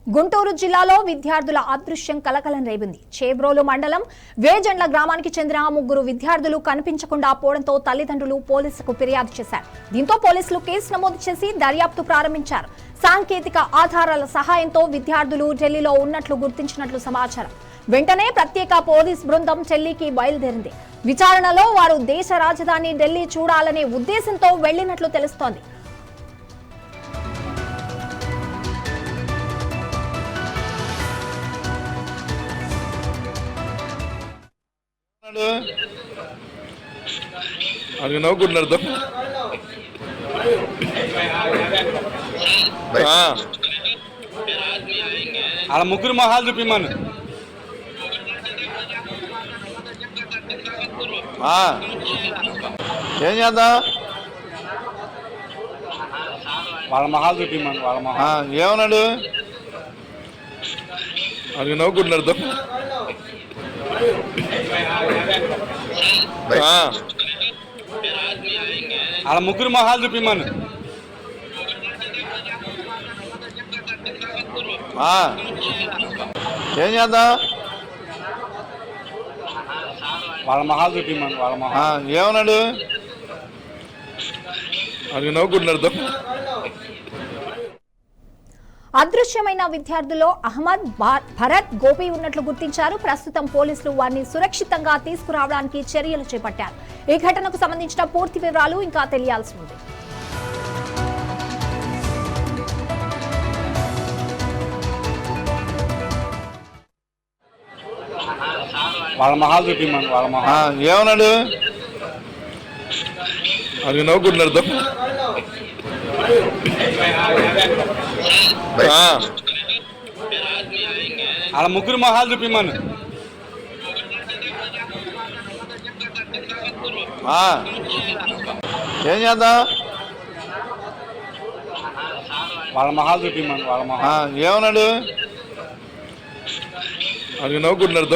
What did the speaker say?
గుంటూరు జిల్లాలో విద్యార్థుల అదృశ్యం కలకలం రేపింది. చేబ్రోలు మండలం వేజండ్ల గ్రామానికి చెందిన 3 విద్యార్థులు కనిపించకుండా పోవడంతో తల్లిదండ్రులు పోలీసులకు ఫిర్యాదు చేశారు. దీంతో పోలీసులు కేసు నమోదు చేసి దర్యాప్తు ప్రారంభించారు. సాంకేతిక ఆధారాల సహాయంతో విద్యార్థులు ఢిల్లీలో ఉన్నట్లు గుర్తించినట్లు సమాచారం. వెంటనే ప్రత్యేక పోలీస్ బృందం ఢిల్లీకి బయలుదేరింది. విచారణలో వారు దేశ రాజధాని ఢిల్లీ చూడాలనే ఉద్దేశంతో వెళ్లినట్లు తెలుస్తోంది. అది నవ్వుకుంటున్నారు అలా ముగ్గురు మొహాలు చూపిమ్మను. ఏం చేద్దాం? వాళ్ళ మొహాలు చూపిమ్మను. వాళ్ళ మొహాలు ఏమన్నాడు? అది నవ్వుకుంటున్నారు అలా ముగ్గురు మొహాలు చూపిమ్మను. ఏం చేద్దాం? వాళ్ళ మొహాలు చూపిమ్మను. వాళ్ళ మొహాలు ఏమన్నాడు? అది నవ్వుకుంటున్నారు అదృశ్యమైన విద్యార్థుల్లో అహ్మద్, భరత్, గోపి ఉన్నట్లు గుర్తించారు. ప్రస్తుతం పోలీసులు వారిని సురక్షితంగా తీసుకురావడానికి చర్యలు చేపట్టారు. ఈ ఘటనకు సంబంధించిన పూర్తి వివరాలు ఇంకా తెలియాల్సి ఉంది. వాళ్ళ మొహాలు చూపిమ్మను. వాళ్ళ మొహాలు ఏమన్నాడు? అది నవ్వుకుంటున్నారు అలా ముగ్గురు మొహాలు చూపిమ్మను. ఏం చేద్దాం? వాళ్ళ మొహాలు చూపిమ్మను. వాళ్ళ మొహాలు ఏమన్నాడు? అది నవ్వుకుంటున్నారు